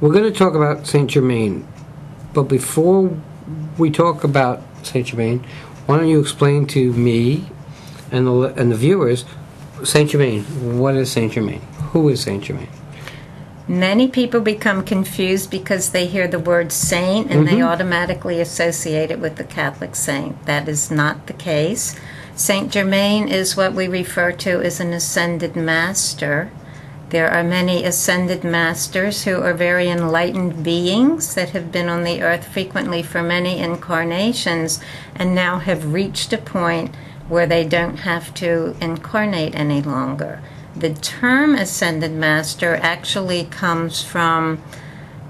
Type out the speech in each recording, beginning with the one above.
We're going to talk about Saint Germain, but before we talk about Saint Germain, why don't you explain to me and the viewers Saint Germain? What is Saint Germain? Who is Saint Germain? Many people become confused because they hear the word saint and they automatically associate it with the Catholic saint. That is not the case. Saint Germain is what we refer to as an ascended master. There are many ascended masters who are very enlightened beings that have been on the earth frequently for many incarnations and now have reached a point where they don't have to incarnate any longer. The term ascended master actually comes from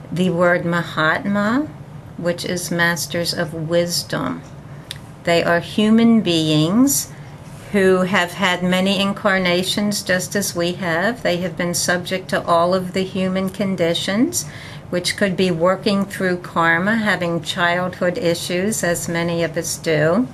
the word Mahatma, which is masters of wisdom. They are human beings who have had many incarnations just as we have. They have been subject to all of the human conditions, which could be working through karma, having childhood issues, as many of us do,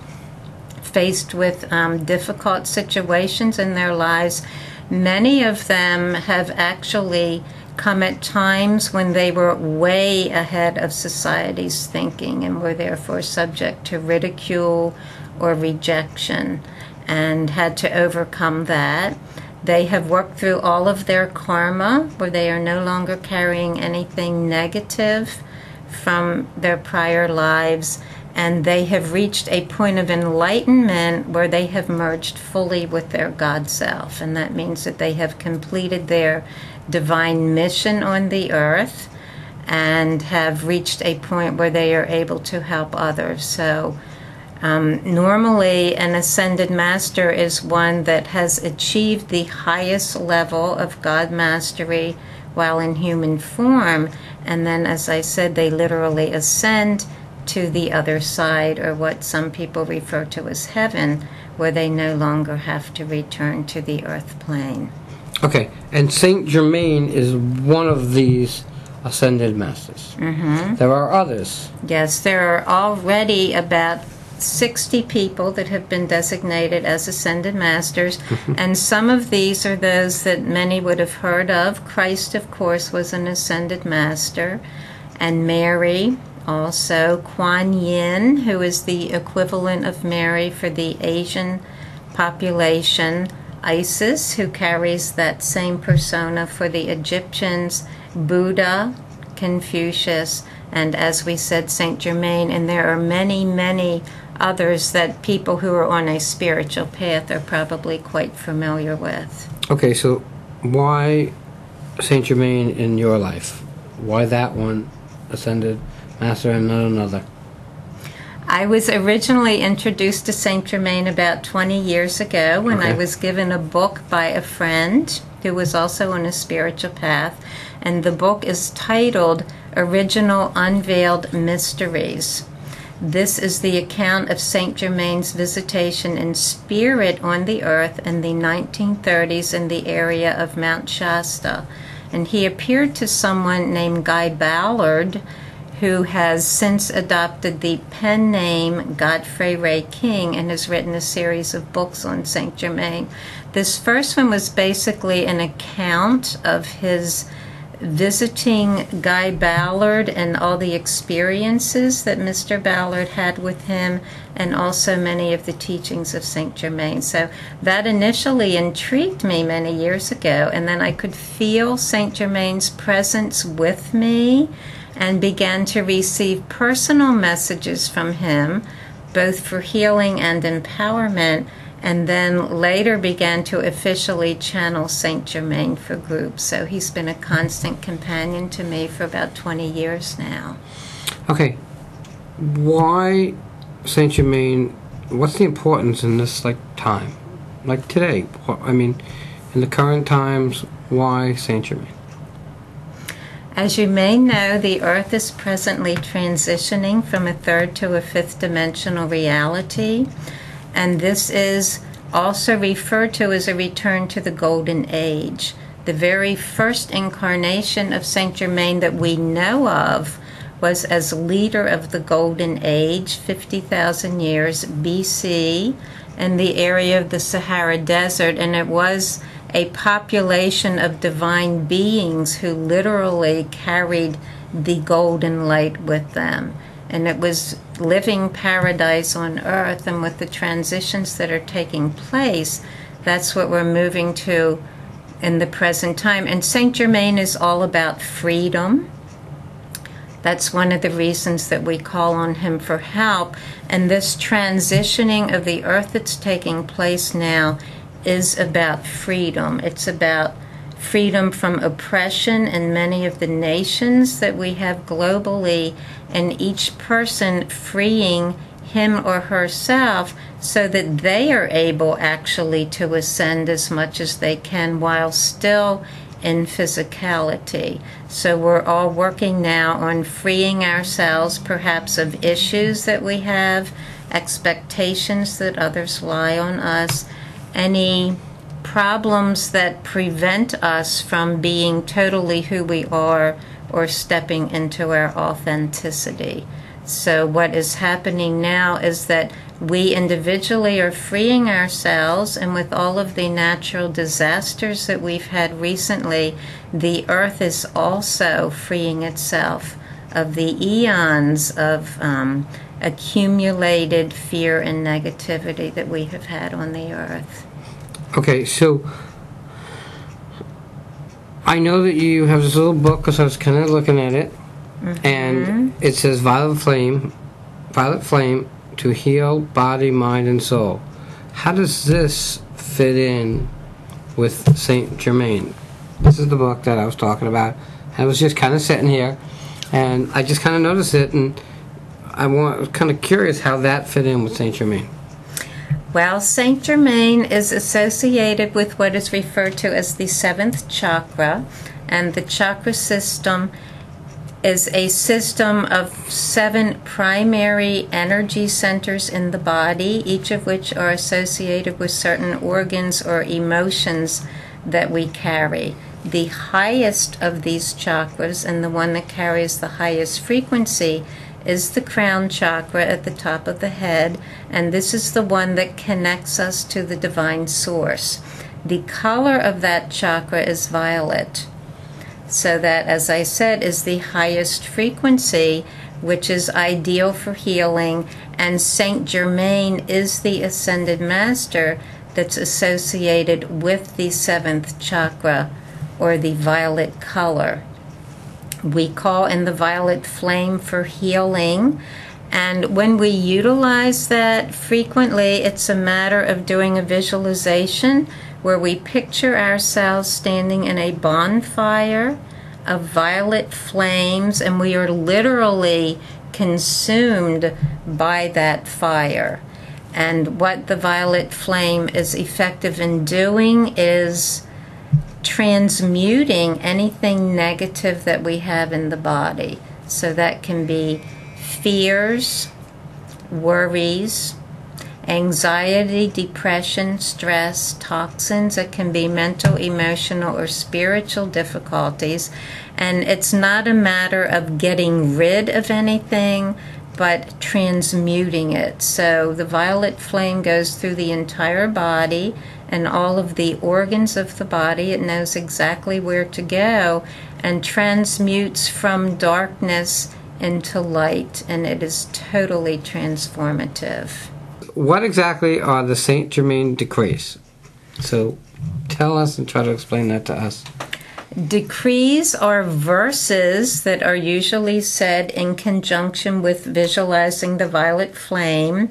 faced with difficult situations in their lives. Many of them have actually come at times when they were way ahead of society's thinking and were therefore subject to ridicule or rejection and had to overcome that. They have worked through all of their karma where they are no longer carrying anything negative from their prior lives, and they have reached a point of enlightenment where they have merged fully with their God self. And that means that they have completed their divine mission on the earth and have reached a point where they are able to help others. So normally an ascended master is one that has achieved the highest level of God mastery while in human form. And then, as I said, they literally ascend to the other side, or what some people refer to as heaven, where they no longer have to return to the earth plane. Okay, and Saint Germain is one of these ascended masters. There are others. Yes, there are already about 60 people that have been designated as ascended masters, and some of these are those that many would have heard of. Christ, of course, was an ascended master, and Mary. Also, Kuan Yin, who is the equivalent of Mary for the Asian population. Isis, who carries that same persona for the Egyptians. Buddha, Confucius, and as we said, Saint Germain. And there are many, many others that people who are on a spiritual path are probably quite familiar with. Okay, so why Saint Germain in your life? Why that one ascended master and not another? I was originally introduced to Saint Germain about 20 years ago when I was given a book by a friend who was also on a spiritual path, and the book is titled Original Unveiled Mysteries. This is the account of Saint Germain's visitation in spirit on the earth in the 1930s in the area of Mount Shasta. And he appeared to someone named Guy Ballard, who has since adopted the pen name Godfrey Ray King and has written a series of books on Saint Germain. This first one was basically an account of his visiting Guy Ballard and all the experiences that Mr. Ballard had with him, and also many of the teachings of Saint Germain. So that initially intrigued me many years ago, and then I could feel Saint Germain's presence with me and began to receive personal messages from him, both for healing and empowerment, and then later began to officially channel Saint Germain for groups. So he's been a constant companion to me for about 20 years now. Okay, why Saint Germain? What's the importance in this time, like today? I mean, in the current times, why Saint Germain? As you may know, the Earth is presently transitioning from a third to a fifth dimensional reality, and this is also referred to as a return to the Golden Age. The very first incarnation of Saint Germain that we know of was as leader of the Golden Age, 50,000 years BC, in the area of the Sahara Desert, and it was a population of divine beings who literally carried the golden light with them. And it was living paradise on earth, and with the transitions that are taking place, that's what we're moving to in the present time. And Saint Germain is all about freedom. That's one of the reasons that we call on him for help. And this transitioning of the earth that's taking place now is about freedom. It's about freedom from oppression in many of the nations that we have globally, and each person freeing him or herself so that they are able actually to ascend as much as they can while still in physicality. So we're all working now on freeing ourselves perhaps of issues that we have, expectations that others lie on us, any problems that prevent us from being totally who we are or stepping into our authenticity. So what is happening now is that we individually are freeing ourselves, and with all of the natural disasters that we've had recently, the earth is also freeing itself of the eons of accumulated fear and negativity that we have had on the earth. Okay, so I know that you have this little book, because I was kind of looking at it, and it says Violet Flame to heal body, mind, and soul. How does this fit in with Saint Germain? This is the book that I was talking about. I was just kind of sitting here, and I just kind of noticed it, and I was kind of curious how that fit in with Saint Germain. Well, Saint Germain is associated with what is referred to as the seventh chakra, and the chakra system is a system of 7 primary energy centers in the body, each of which are associated with certain organs or emotions that we carry. The highest of these chakras, and the one that carries the highest frequency, is the crown chakra at the top of the head, and this is the one that connects us to the divine source. The color of that chakra is violet. So that, as I said, is the highest frequency, which is ideal for healing, and Saint Germain is the ascended master that's associated with the 7th chakra, or the violet color. We call in the violet flame for healing, and when we utilize that frequently, it's a matter of doing a visualization where we picture ourselves standing in a bonfire of violet flames, and we are literally consumed by that fire. And what the violet flame is effective in doing is transmuting anything negative that we have in the body. So that can be fears, worries, anxiety, depression, stress, toxins. It can be mental, emotional, or spiritual difficulties. And it's not a matter of getting rid of anything, but transmuting it. So the violet flame goes through the entire body and all of the organs of the body. It knows exactly where to go and transmutes from darkness into light, and it is totally transformative. What exactly are the Saint Germain decrees? So tell us and try to explain that to us. Decrees are verses that are usually said in conjunction with visualizing the violet flame,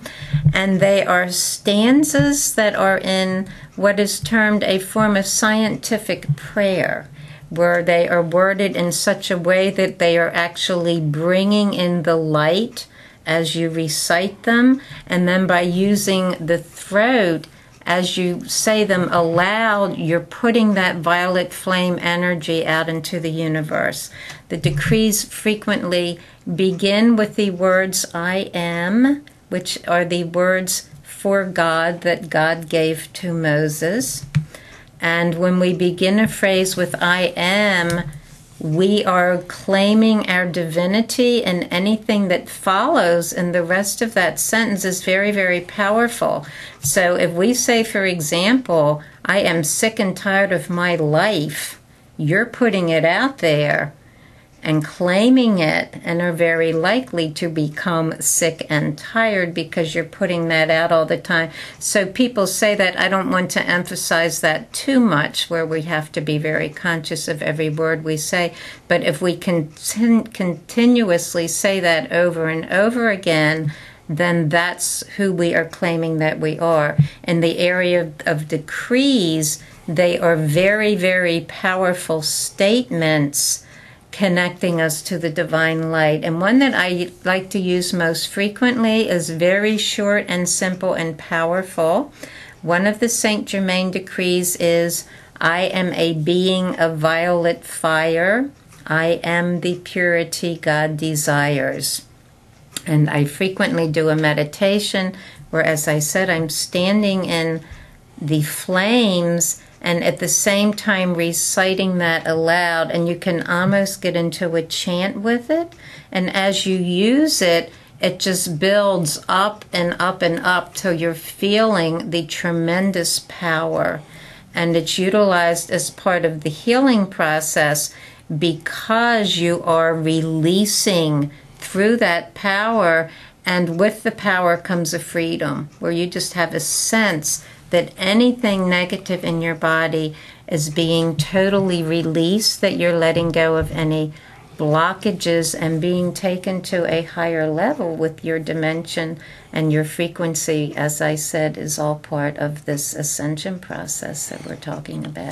and they are stanzas that are in what is termed a form of scientific prayer, where they are worded in such a way that they are actually bringing in the light as you recite them, and then by using the throat as you say them aloud, you're putting that violet flame energy out into the universe. The decrees frequently begin with the words I am, which are the words for God that God gave to Moses. And when we begin a phrase with I am, we are claiming our divinity, and anything that follows in the rest of that sentence is very, very powerful. So if we say, for example, I am sick and tired of my life, you're putting it out there and claiming it, and are very likely to become sick and tired because you're putting that out all the time. So people say that. I don't want to emphasize that too much, where we have to be very conscious of every word we say. But if we continuously say that over and over again, then that's who we are claiming that we are. In the area of decrees, they are very, very powerful statements connecting us to the divine light. And one that I like to use most frequently is very short and simple and powerful. One of the Saint Germain decrees is, I am a being of violet fire. I am the purity God desires. And I frequently do a meditation where, as I said, I'm standing in the flames and at the same time reciting that aloud, and you can almost get into a chant with it. And as you use it, it just builds up and up and up till you're feeling the tremendous power. And it's utilized as part of the healing process because you are releasing through that power, and with the power comes a freedom where you just have a sense that anything negative in your body is being totally released, that you're letting go of any blockages and being taken to a higher level with your dimension, and your frequency, as I said, is all part of this ascension process that we're talking about.